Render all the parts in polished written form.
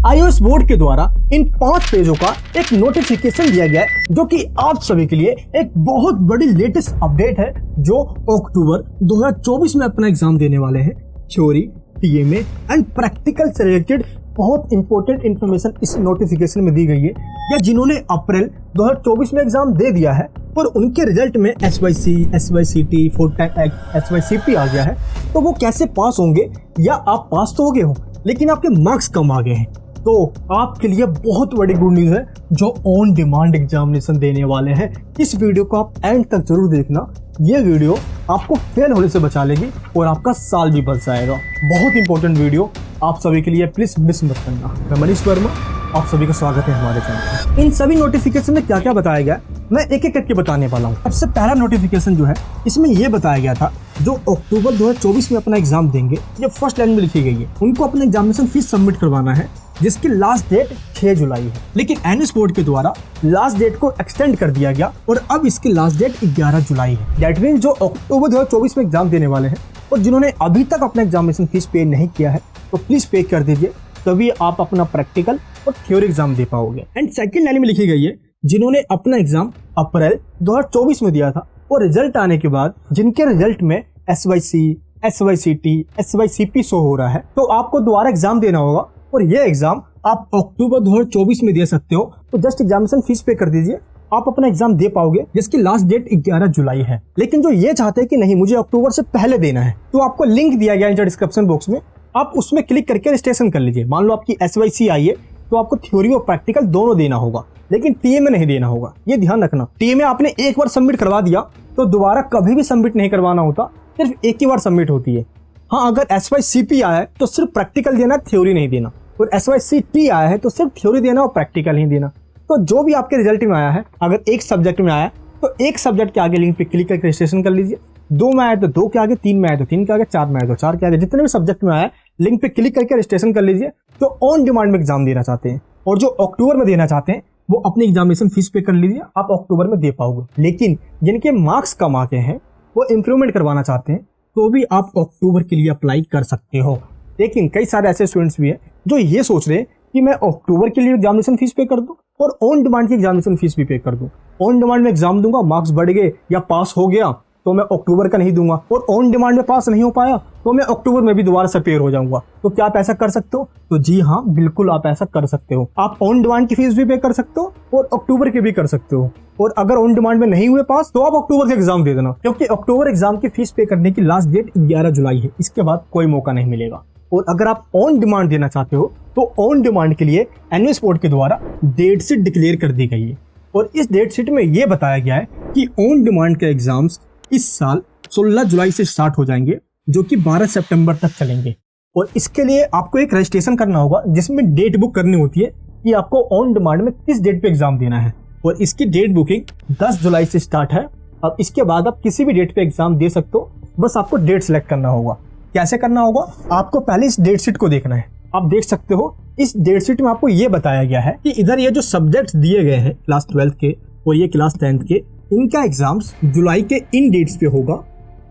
iOS board के द्वारा इन 5 पेजों का एक नोटिफिकेशन दिया गया है, जो कि आप सभी के लिए एक बहुत बड़ी लेटेस्ट अपडेट है, जो अक्टूबर 2024 में अपना एग्जाम देने वाले हैं। थ्योरी, टीएमए एंड प्रैक्टिकल से रिलेटेड बहुत इंपॉर्टेंट इन्फॉर्मेशन इस नोटिफिकेशन में दी गई है। या जिन्होंने अप्रैल 2024 में एग्जाम दे दिया है और उनके रिजल्ट में SYC, SYCT, 4 टाइम SYCP आ गया है, तो वो कैसे पास होंगे? या आप पास तो हो गए हो लेकिन आपके मार्क्स कम आ गए हैं, तो आपके लिए बहुत बड़ी गुड न्यूज़ है, जो ऑन डिमांड एग्जामिनेशन देने वाले हैं। इस वीडियो को आप एंड तक जरूर देखना। ये वीडियो आपको फेल होने से बचा लेगी और आपका साल भी बच जाएगा। बहुत इंपॉर्टेंट वीडियो आप सभी के लिए, प्लीज मिस मत करना। मैं मनीष वर्मा, आप सभी का स्वागत है हमारे चैनल। इन सभी नोटिफिकेशन में क्या क्या बताया गया मैं एक एक करके बताने वाला हूँ। सबसे पहला नोटिफिकेशन जो है, इसमें यह बताया गया था जो अक्टूबर 2024 में अपना एग्जाम देंगे, ये फर्स्ट लाइन में लिखी गई है, उनको अपना एग्जामिनेशन फीस सबमिट करवाना है, जिसकी लास्ट डेट 6 जुलाई है। लेकिन एनएस बोर्ड के द्वारा लास्ट डेट को एक्सटेंड कर दिया गया और अब इसकी लास्ट डेट 11 जुलाई है। दैट मीन जो अक्टूबर 2024 में एग्जाम देने वाले हैं और जिन्होंने अभी तक अपना एग्जामिनेशन फीस पे नहीं किया है, तो प्लीज पे कर दीजिए, तभी आप अपना प्रैक्टिकल और थ्योरी एग्जाम दे पाओगे। एंड सेकंड लाइन में लिखी गई है, जिन्होंने अपना एग्जाम अप्रैल 2024 में दिया था और रिजल्ट आने के बाद जिनके रिजल्ट में SYC, SYCT, SYCP शो हो रहा है, तो आपको दोबारा एग्जाम देना होगा और ये एग्जाम आप अक्टूबर 2024 में दे सकते हो। तो जस्ट एग्जामिनेशन फीस पे कर दीजिए, आप अपना एग्जाम दे पाओगे, जिसकी लास्ट डेट 11 जुलाई है। लेकिन जो ये चाहते हैं कि नहीं मुझे अक्टूबर से पहले देना है, तो आपको लिंक दिया गया है डिस्क्रिप्शन बॉक्स में, आप उसमें क्लिक करके रजिस्ट्रेशन कर लीजिए। मान लो आपकी SYC आई है, तो आपको थ्योरी और प्रैक्टिकल दोनों देना होगा, लेकिन टीएमए नहीं देना होगा। ये ध्यान रखना, टीएमए आपने एक बार सबमिट करवा दिया तो दोबारा कभी भी सबमिट नहीं करवाना होता, सिर्फ एक ही बार सबमिट होती है। हाँ, अगर SYCP आया है तो सिर्फ प्रैक्टिकल देना, थ्योरी नहीं देना, और SYCT आया है तो सिर्फ थ्योरी देना और प्रैक्टिकल नहीं देना। तो जो भी आपके रिजल्ट में आया है, अगर एक सब्जेक्ट में आया तो एक सब्जेक्ट के आगे लिंक पे क्लिक करके रजिस्ट्रेशन कर लीजिए। 2 में आया तो 2 के आगे, 3 में आया तो 3 के आगे, 4 में आया तो 4 के आगे, जितने भी सब्जेक्ट में आया लिंक पे क्लिक करके रजिस्ट्रेशन कर लीजिए। तो ऑन डिमांड में एग्जाम देना चाहते हैं और जो अक्टूबर में देना चाहते हैं, वो अपनी एग्जामिनेशन फीस पे कर लीजिए, आप अक्टूबर में दे पाओगे। लेकिन जिनके मार्क्स कम आते हैं, वो इंप्रूवमेंट करवाना चाहते हैं, तो भी आप अक्टूबर के लिए अप्लाई कर सकते हो। लेकिन कई सारे ऐसे स्टूडेंट्स भी हैं जो ये सोच रहे हैं कि मैं अक्टूबर के लिए एग्जामिनेशन फीस पे कर दूं और ऑन डिमांड की एग्जामिनेशन फीस भी पे कर दूं। ऑन डिमांड में एग्जाम दूंगा, मार्क्स बढ़ गए या पास हो गया तो मैं अक्टूबर का नहीं दूंगा, और ऑन डिमांड में पास नहीं हो पाया तो मैं अक्टूबर में भी दोबारा से पेयर हो जाऊंगा। तो क्या आप ऐसा कर सकते हो? तो जी हाँ, बिल्कुल आप ऐसा कर सकते हो। आप ऑन डिमांड की फीस भी पे कर सकते हो और अक्टूबर की भी कर सकते हो। और अगर ऑन डिमांड में नहीं हुए पास, तो आप अक्टूबर के एग्जाम दे देना, क्योंकि अक्टूबर एग्जाम की फीस पे करने की लास्ट डेट 11 जुलाई है। इसके बाद कोई मौका नहीं मिलेगा। और अगर आप ऑन डिमांड देना चाहते हो, तो ऑन डिमांड के लिए एनएस बोर्ड के द्वारा डेट शीट डिक्लेयर कर दी गई है और इस डेट शीट में यह बताया गया है कि ऑन डिमांड के एग्जाम्स इस साल 16 जुलाई से स्टार्ट हो जाएंगे, जो कि 12 सितंबर तक चलेंगे। और इसके लिए आपको एक रजिस्ट्रेशन करना होगा, जिसमें डेट बुक करनी होती है कि आपको ऑन डिमांड में किस डेट पे एग्जाम देना है। और इसकी डेट बुकिंग 10 जुलाई से स्टार्ट है। अब इसके बाद आप किसी भी डेट पे एग्जाम दे सकते हो, बस आपको डेट सेलेक्ट करना होगा। कैसे करना होगा? आपको पहले इस डेट शीट को देखना है। आप देख सकते हो इस डेट शीट में आपको ये बताया गया है कि इधर ये जो सब्जेक्ट्स दिए गए हैं क्लास 12 के और ये क्लास 10th के, इनका एग्जाम्स जुलाई के इन डेट्स पे होगा।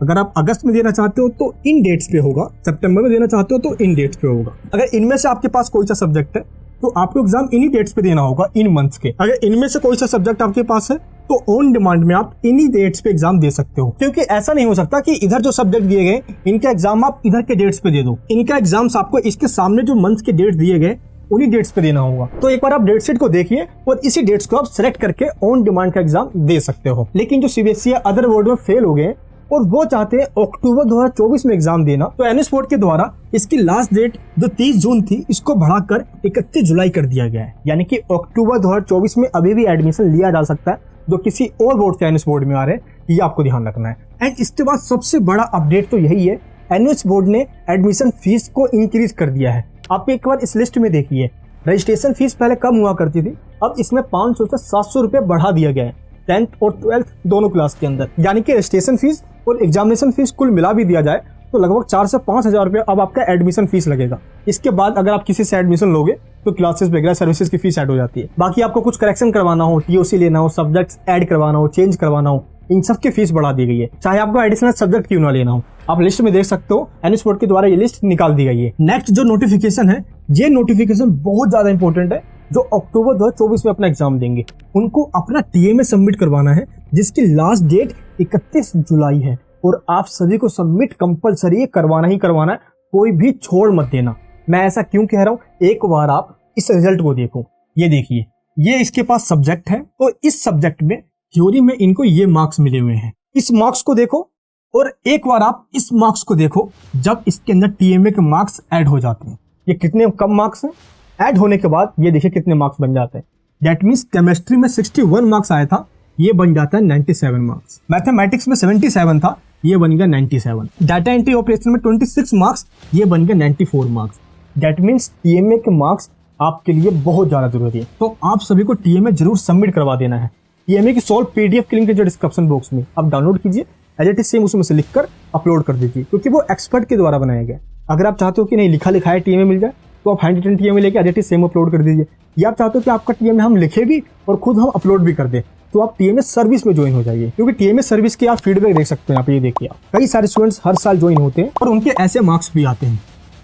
अगर आप अगस्त में देना चाहते हो तो इन डेट्स पे होगा, सितंबर में देना चाहते हो तो इन डेट्स पे होगा। अगर इनमें से आपके पास कोई सा सब्जेक्ट है, तो आपको एग्जाम इन्हीं डेट्स पे देना होगा, इन मंथ्स के। अगर इनमें से कोई सा सब्जेक्ट आपके पास है, तो ऑन डिमांड में आप इन्हीं डेट्स पे एग्जाम दे सकते हो। क्योंकि ऐसा नहीं हो सकता कि इधर जो सब्जेक्ट दिए गए इनका एग्जाम आप इधर के डेट्स पे दे दो। इनका एग्जाम्स आपको इसके सामने जो मंथ्स के डेट्स दिए गए उन्हीं डेट्स पे देना होगा। तो एक बार आप डेट शीट को देखिए और इसी डेट्स को आप सेलेक्ट करके ऑन डिमांड का एग्जाम दे सकते हो। लेकिन जो सीबीएसई या अदर बोर्ड में फेल हो गए और वो चाहते हैं अक्टूबर 2024 में एग्जाम देना, तो एनएस बोर्ड के द्वारा इसकी लास्ट डेट जो 30 जून थी, इसको बढ़ाकर 31 जुलाई कर दिया गया है। यानी कि अक्टूबर 2024 में अभी भी एडमिशन लिया जा सकता है, जो किसी और बोर्ड से एनएस बोर्ड में आ रहे हैं, ये आपको ध्यान रखना है। एंड इसके बाद सबसे बड़ा अपडेट तो यही है, एनएस बोर्ड ने एडमिशन फीस को इंक्रीज कर दिया है। आप एक बार इस लिस्ट में देखिए, रजिस्ट्रेशन फीस पहले कम हुआ करती थी, अब इसमें 500 से 700 रुपए बढ़ा दिया गया है 10th और 12th दोनों क्लास के अंदर। यानी कि रजिस्ट्रेशन फीस और एग्जामिनेशन फीस कुल मिला भी दिया जाए तो लगभग 4 से 5 हजार रुपये अब आपका एडमिशन फीस लगेगा। इसके बाद अगर आप किसी से एडमिशन लोगे तो क्लासेस वगैरह सर्विसेज की फीस ऐड हो जाती है। बाकी आपको कुछ करेक्शन करवाना हो, टीओसी लेना हो, सब्जेक्ट्स ऐड करवाना हो, चेंज करवाना हो, इन सब की फीस बढ़ा दी गई है, चाहे आपको एडिशनल सब्जेक्ट क्यों ना लेना हो। आप लिस्ट में देख सकते हो, एनएस बोर्ड के द्वारा ये लिस्ट निकाल दी गई है। नेक्स्ट जो नोटिफिकेशन है ये नोटिफिकेशन बहुत ज्यादा इंपॉर्टेंट है। जो अक्टूबर 2024 में अपना एग्जाम देंगे उनको अपना टीएमए सबमिट करवाना है, जिसकी लास्ट डेट 31 जुलाई है। और आप सभी को सबमिट कंपलसरी करवाना ही करवाना है, कोई भी छोड़ मत देना। मैं ऐसा क्यों कह रहा हूँ, एक बार आप इस रिजल्ट को देखो। ये देखिए, ये इसके पास सब्जेक्ट है, तो इस सब्जेक्ट में थ्योरी में इनको ये मार्क्स मिले हुए हैं। इस मार्क्स को देखो और एक बार आप इस मार्क्स को देखो जब इसके अंदर टीएमए के मार्क्स ऐड हो जाते हैं। ये कितने कम मार्क्स हैं, ऐड होने के बाद ये देखिए कितने मार्क्स बन जाते हैं। दैट मीन्स केमिस्ट्री में 61 मार्क्स आया था, ये बन जाता है 97 मार्क्स। मैथमेटिक्स में 77 था, ये बन गया 97। डाटा एंट्री ऑपरेशन में 26 मार्क्स, ये बन गया 94 मार्क्स। दैट मीन्स टीएमए के मार्क्स आपके लिए बहुत ज्यादा जरूरी है। तो आप सभी को टीएमए जरूर सबमिट करवा देना है। टीएमए की सॉल्व पीडीएफ की लिंक है जो डिस्क्रिप्शन बॉक्स में, आप डाउनलोड कीजिए, एज इट इज सेम उसमें से लिखकर अपलोड कर दीजिए, क्योंकि वो एक्सपर्ट के द्वारा बनाया गया। अगर आप चाहते हो कि नहीं लिखा लिखाया टीएमए मिल जाए तो आप हैंड रिटन टीएमए लेके as it is same upload कर दीजिए। या आप चाहते हो कि आपका टीएमए हम लिखे भी और खुद हम अपलोड भी कर दें, तो आप टीएमए सर्विस में ज्वाइन हो जाइए, क्योंकि टीएमए सर्विस के आप फीडबैक देख सकते हैं। यहाँ पे ये देखिए, कई सारे स्टूडेंट्स हर साल ज्वाइन होते हैं और उनके ऐसे मार्क्स भी आते हैं।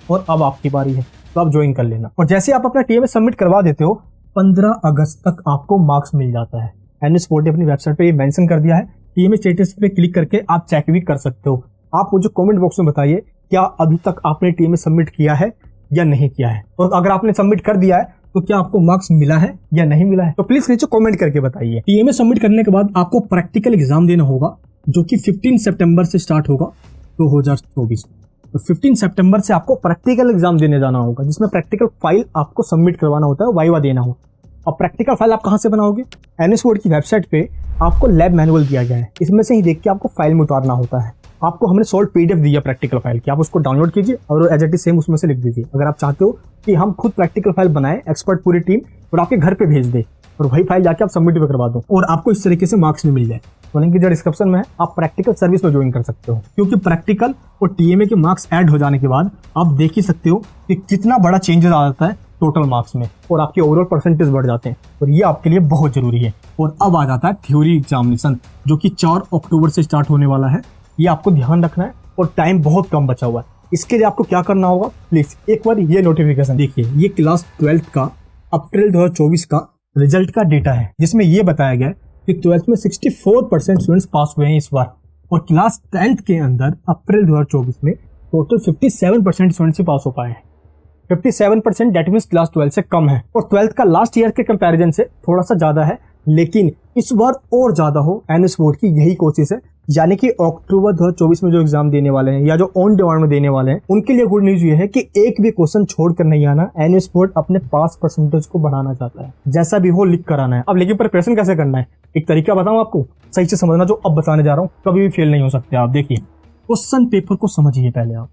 और अब आपकी बारी है, तो आप ज्वाइन कर लेना। और जैसे आप अपना टीएमए सबमिट करवा देते हो, 15 अगस्त तक आपको मार्क्स मिल जाता है। एनएस बोर्ड ने अपनी वेबसाइट पे ये मेंशन कर दिया है। टीएमए स्टेटस पे क्लिक करके आप चेक भी कर सकते हो। आप मुझे कमेंट बॉक्स में बताइए, क्या अभी तक आपने टीएमए सबमिट किया है या नहीं किया है। और अगर आपने सबमिट कर दिया है तो क्या आपको मार्क्स मिला है या नहीं मिला है, तो प्लीज नीचे कमेंट करके बताइए। टीएमए सबमिट करने के बाद आपको प्रैक्टिकल एग्जाम देना होगा, जो कि 15 सितंबर से स्टार्ट होगा 2024 में। तो 15 सितंबर से आपको प्रैक्टिकल एग्जाम देने जाना होगा, जिसमें प्रैक्टिकल फाइल आपको सबमिट करवाना होता है, वाइवा देना होगा। और प्रैक्टिकल फाइल आप कहाँ से बनाओगे, एनएस बोर्ड की वेबसाइट पे आपको लैब मैनुअल दिया गया है, इसमें से ही देख के आपको फाइल में उतारना होता है। आपको हमने सॉल्व पीडीएफ दिया प्रैक्टिकल फाइल की, आप उसको डाउनलोड कीजिए और एज इट इज सेम उसमें से लिख दीजिए। अगर आप चाहते हो कि हम खुद प्रैक्टिकल फाइल बनाएं, एक्सपर्ट पूरी टीम, और आपके घर पे भेज दे और वही फाइल जाके आप सबमिट भी करवा दो और आपको इस तरीके से मार्क्स भी मिल जाए, तो लिंक जो डिस्क्रिप्शन में है, आप प्रैक्टिकल सर्विस में ज्वाइन कर सकते हो। क्योंकि प्रैक्टिकल और टीएमए के मार्क्स ऐड हो जाने के बाद आप देख ही सकते हो कि कितना बड़ा चेंजेस आ जाता है टोटल मार्क्स में, और आपके ओवरऑल परसेंटेज बढ़ जाते हैं, और ये आपके लिए बहुत जरूरी है। और अब आ जाता है थ्योरी एग्जामिनेशन, जो कि 4 अक्टूबर से स्टार्ट होने वाला है। ये आपको ध्यान रखना है और टाइम बहुत कम बचा हुआ है। इसके लिए आपको क्या करना होगा, प्लीज एक बार ये नोटिफिकेशन देखिए। ये क्लास 12th का अप्रैल 2024 का रिजल्ट का डेटा है, जिसमें ये बताया गया है कि 12th में 64% स्टूडेंट्स पास हुए हैं इस बार, और क्लास 10th के अंदर अप्रैल 2024 में टोटल 57% स्टूडेंट्स ही पास हो पाए हैं। 57% डेट मीन्स क्लास 12 से कम है, और 12th का लास्ट ईयर के कंपैरिजन से थोड़ा सा ज्यादा है, लेकिन इस बार और ज्यादा हो, एनएस बोर्ड की यही कोशिश है। यानी कि अक्टूबर 2024 में जो एग्जाम देने वाले हैं या जो ऑन डिमांड में देने वाले हैं, उनके लिए गुड न्यूज ये है कि एक भी क्वेश्चन छोड़कर नहीं आना। एनएस बोर्ड अपने पास परसेंटेज को बढ़ाना चाहता है, जैसा भी हो लिख कर आना है। अब लेकिन प्रिपरेशन कैसे करना है, एक तरीका बताऊं आपको, सही से समझना जो अब बताने जा रहा हूँ, कभी भी फेल नहीं हो सकते आप। देखिए, क्वेश्चन पेपर को समझिए पहले आप।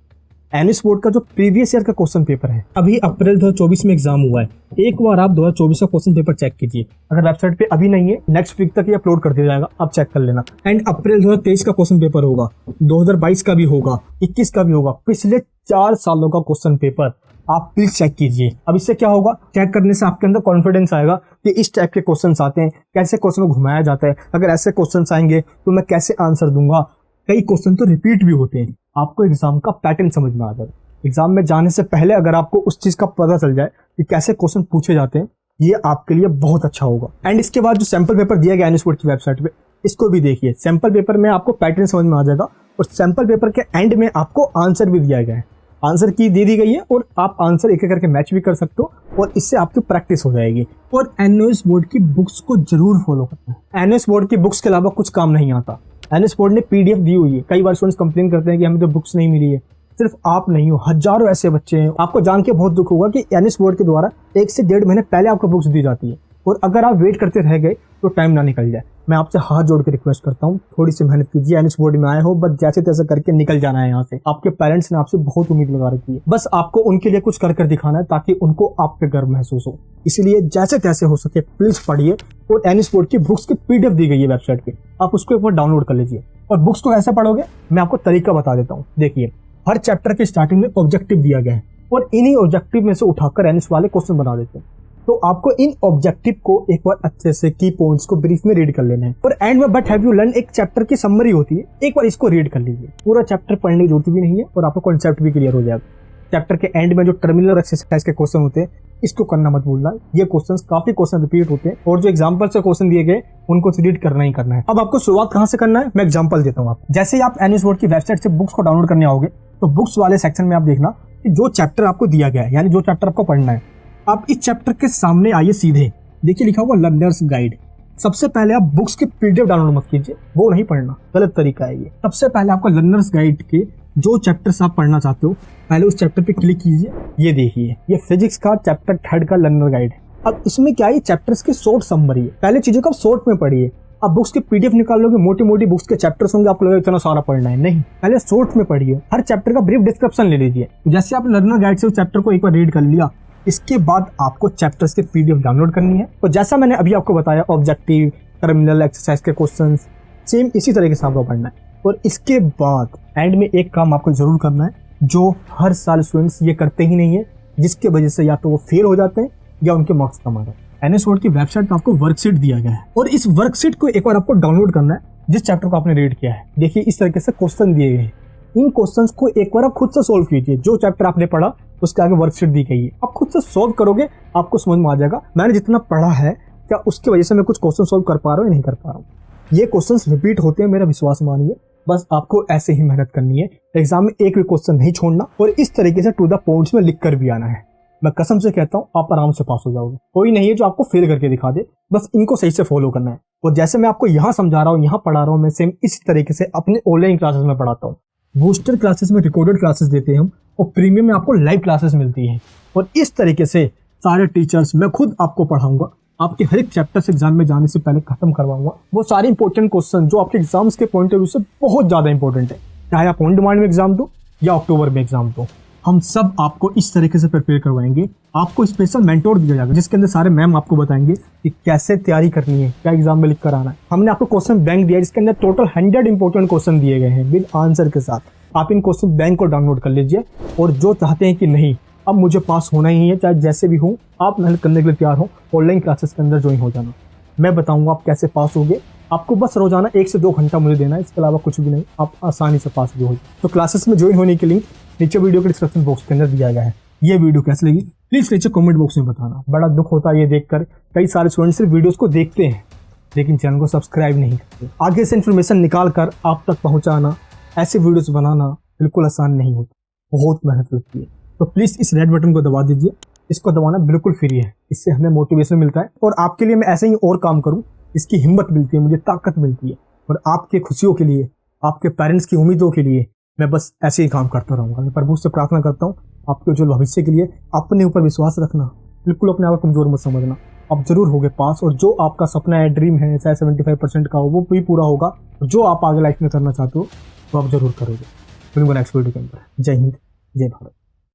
एनएस बोर्ड का जो प्रीवियस ईयर का क्वेश्चन पेपर है, अभी अप्रैल 2024 में एग्जाम हुआ है, एक बार आप 2024 का क्वेश्चन पेपर चेक कीजिए। अगर वेबसाइट पे अभी नहीं है, नेक्स्ट वीक तक ये अपलोड कर दिया जाएगा, आप चेक कर लेना। एंड अप्रैल 2023 का क्वेश्चन पेपर होगा, 2022 का भी होगा, 21 का भी होगा। पिछले 4 सालों का क्वेश्चन पेपर आप प्लीज चेक कीजिए। अब इससे क्या होगा, चेक करने से आपके अंदर कॉन्फिडेंस आएगा कि इस टाइप के क्वेश्चन आते हैं, कैसे क्वेश्चन को घुमाया जाता है, अगर ऐसे क्वेश्चन आएंगे तो मैं कैसे आंसर दूंगा। कई क्वेश्चन तो रिपीट भी होते हैं, आपको एग्जाम का पैटर्न समझ में आ जाए। एग्जाम में जाने से पहले अगर आपको उस चीज का पता चल जाए कि कैसे क्वेश्चन पूछे जाते हैं, ये आपके लिए बहुत अच्छा होगा। एंड इसके बाद जो सैंपल पेपर दिया गया एनएस बोर्ड की वेबसाइट पे, इसको भी देखिए। सैंपल पेपर में आपको पैटर्न समझ में आ जाएगा, और सैंपल पेपर के एंड में आपको आंसर भी दिया गया है, आंसर की दे दी गई है, और आप आंसर एक एक करके मैच भी कर सकते हो, और इससे आपकी प्रैक्टिस हो जाएगी। और एनएस बोर्ड की बुक्स को जरूर फॉलो करना है। एनएस बोर्ड की बुक्स के अलावा कुछ काम नहीं आता। एनएस बोर्ड ने पीडीएफ दी हुई है। कई बार स्टूडेंट्स कंप्लेन करते हैं कि हमें तो बुक्स नहीं मिली है। सिर्फ आप नहीं हो, हजारों ऐसे बच्चे हैं। आपको जान के बहुत दुख होगा कि एनएस बोर्ड के द्वारा 1 से 1.5 महीने पहले आपको बुक्स दी जाती है, और अगर आप वेट करते रह गए तो टाइम ना निकल जाए। मैं आपसे हाथ जोड़ के रिक्वेस्ट करता हूँ, थोड़ी सी मेहनत कीजिए। एनएस बोर्ड में आए हो, बस जैसे तैसे करके निकल जाना है यहाँ से। आपके पेरेंट्स ने आपसे बहुत उम्मीद लगा रखी है, बस आपको उनके लिए कुछ कर दिखाना है, ताकि उनको आप पे गर्व महसूस हो। इसलिए जैसे तैसे हो सके प्लीज पढ़िए। और एनएस बोर्ड की बुक्स की पीडीएफ दी गई है वेबसाइट पे, आप उसको एक बार डाउनलोड कर लीजिए। और बुक्स को कैसे पढ़ोगे, मैं आपको तरीका बता देता हूँ। देखिए, हर चैप्टर के स्टार्टिंग में ऑब्जेक्टिव दिया गया है, और इन्हीं ऑब्जेक्टिव में से उठाकर एनएस वाले क्वेश्चन बना देते हैं। तो आपको इन ऑब्जेक्टिव को एक बार अच्छे से की पॉइंट्स को ब्रीफ में रीड कर लेना है, और एंड में बट हैव यू लर्न एक चैप्टर की समरी होती है, एक बार इसको रीड कर लीजिए। पूरा चैप्टर पढ़ने की जरूरत भी नहीं है, और आपका कॉन्सेप्ट भी क्लियर हो जाएगा। चैप्टर के एंड में जो टर्मिनल एक्सरसाइज के क्वेश्चन होते हैं इसको करना मत भूलना। ये काफी क्वेश्चन रिपीट होते हैं और जो एग्जाम्पल से क्वेश्चन दिए गए उनको रीड करना ही करना है। अब आपको शुरुआत कहाँ से करना है, मैं एग्जाम्पल देता हूँ। आप जैसे ही आप एनएस बोर्ड की वेबसाइट से बुक्स को डाउनलोड करने आओगे तो बुक्स वाले सेक्शन में आप देखना कि जो चैप्टर आपको दिया गया है, यानी जो चैप्टर आपको पढ़ना है, आप इस चैप्टर के सामने आइए सीधे, देखिए लिखा हुआ लर्नर्स गाइड। सबसे पहले आप बुक्स की पीडीएफ डाउनलोड मत कीजिए, वो नहीं पढ़ना, गलत तरीका है ये। सबसे पहले आपको लर्नर्स गाइड के जो चैप्टर्स आप पढ़ना चाहते हो पहले उस चैप्टर पे क्लिक कीजिए। ये देखिए, ये फिजिक्स का चैप्टर 3 का लर्नर गाइड है। अब इसमें क्या है, चैप्टर्स की शॉर्ट समरी है। पहले चीजों को आप शॉर्ट में पढ़िए। आप बुक्स की पीडीएफ निकाल लोगे, मोटी मोटी बुक्स के चैप्टर्स होंगे, आपको लगेगा इतना सारा पढ़ना है, नहीं, पहले शॉर्ट में पढ़िए। हर चैप्टर का ब्रीफ डिस्क्रिप्शन ले लीजिए। जैसे आप लर्नर गाइड से उस चैप्टर को एक बार रीड कर लिया, इसके बाद आपको चैप्टर्स की पीडीएफ डाउनलोड करनी है। तो जैसा मैंने अभी आपको बताया, ऑब्जेक्टिव, टर्मिनल एक्सरसाइज के क्वेश्चन सेम इसी तरीके से आपको पढ़ना है। और इसके बाद एंड में एक काम आपको जरूर करना है जो हर साल स्टूडेंट्स ये करते ही नहीं है, जिसके वजह से या तो वो फेल हो जाते हैं या उनके मार्क्स कम आ रहे हैं। एनएस बोर्ड की वेबसाइट में आपको वर्कशीट दिया गया है और इस वर्कशीट को एक बार आपको डाउनलोड करना है जिस चैप्टर को आपने रीड किया है। देखिए इस तरीके से क्वेश्चन दिए गए हैं, इन क्वेश्चंस को एक बार आप खुद से सोल्व कीजिए। जो चैप्टर आपने पढ़ा उसके आगे वर्कशीट दी गई है, आप खुद से सोल्व करोगे, आपको समझ में आ जाएगा मैंने जितना पढ़ा है क्या उसकी वजह से मैं कुछ क्वेश्चन सोल्व कर पा रहा हूँ या नहीं कर पा रहा हूँ। ये क्वेश्चंस रिपीट होते हैं, मेरा विश्वास मानिए, बस आपको ऐसे ही मेहनत करनी है। एग्जाम में एक भी क्वेश्चन नहीं छोड़ना और इस तरीके से टू द पॉइंट्स में लिख कर भी आना है। मैं कसम से कहता हूँ आप आराम से पास हो जाओगे। कोई नहीं है जो आपको फेल करके दिखा दे, बस इनको सही से फॉलो करना है। और जैसे मैं आपको यहाँ समझा रहा हूँ, यहाँ पढ़ा रहा हूँ, मैं सेम इसी तरीके से अपने ऑनलाइन क्लासेस में पढ़ाता हूँ। बूस्टर क्लासेस में रिकॉर्डेड क्लासेस देते हैं हम और प्रीमियम में आपको लाइव क्लासेस मिलती है। और इस तरीके से सारे टीचर्स मैं खुद आपको पढ़ाऊंगा, आपके हर एक चैप्टर से एग्जाम में जाने से पहले खत्म करवाऊंगा वो सारे इंपॉर्टेंट क्वेश्चन जो आपके एग्जाम्स के पॉइंट ऑफ व्यू से बहुत ज्यादा इंपॉर्टेंट है। चाहे आप ऑन डिमांड में एग्जाम दो या अक्टूबर में एग्जाम दो, हम सब आपको इस तरीके से प्रिपेयर करवाएंगे। आपको स्पेशल मेंटोर दिया जाएगा जिसके अंदर सारे मैम आपको बताएंगे कि कैसे तैयारी करनी है, क्या एग्जाम में लिख कर आना है। हमने आपको क्वेश्चन बैंक दिया जिसके अंदर टोटल 100 इंपॉर्टेंट क्वेश्चन दिए गए हैं विद आंसर के साथ। आप इन क्वेश्चन बैंक को डाउनलोड कर लीजिए और जो चाहते हैं कि नहीं अब मुझे पास होना ही है, चाहे जैसे भी हूँ, आप मेहनत करने के लिए तैयार हो, ऑनलाइन क्लासेस के अंदर ज्वाइन हो जाना। मैं बताऊंगा आप कैसे पास होगे। आपको बस रोजाना 1 से 2 घंटा मुझे देना है, इसके अलावा कुछ भी नहीं, आप आसानी से पास भी हो। तो क्लासेस में ज्वाइन होने के लिंक नीचे वीडियो के डिस्क्रिप्शन बॉक्स के अंदर दिया गया है। ये वीडियो कैसी लगी प्लीज नीचे कमेंट बॉक्स में बताना। बड़ा दुख होता है ये देखकर, कई सारे स्टूडेंट्स सिर्फ वीडियोस को देखते हैं लेकिन चैनल को सब्सक्राइब नहीं करते। आगे से इन्फॉर्मेशन निकाल कर आप तक पहुंचाना, ऐसे वीडियोस बनाना बिल्कुल आसान नहीं होता, बहुत मेहनत लगती है। तो प्लीज इस रेड बटन को दबा दीजिए, इसको दबाना बिल्कुल फ्री है, इससे हमें मोटिवेशन मिलता है और आपके लिए मैं ऐसे ही और काम करूं, इसकी हिम्मत मिलती है, मुझे ताकत मिलती है। और आपके खुशियों के लिए, आपके पेरेंट्स की उम्मीदों के लिए मैं बस ऐसे ही काम करता रहूंगा। मैं प्रभु से प्रार्थना करता हूँ आपके उज्जवल भविष्य के लिए। अपने ऊपर विश्वास रखना, बिल्कुल अपने आप को कमजोर मत समझना, आप जरूर होगे पास। और जो आपका सपना है, ड्रीम है, चाहे 75% का हो, वो भी पूरा होगा। जो आप आगे लाइफ में करना चाहते हो तो आप जरूर करोगे। मिलूंगा नेक्स्ट वीडियो के अंदर। जय हिंद, जय भारत।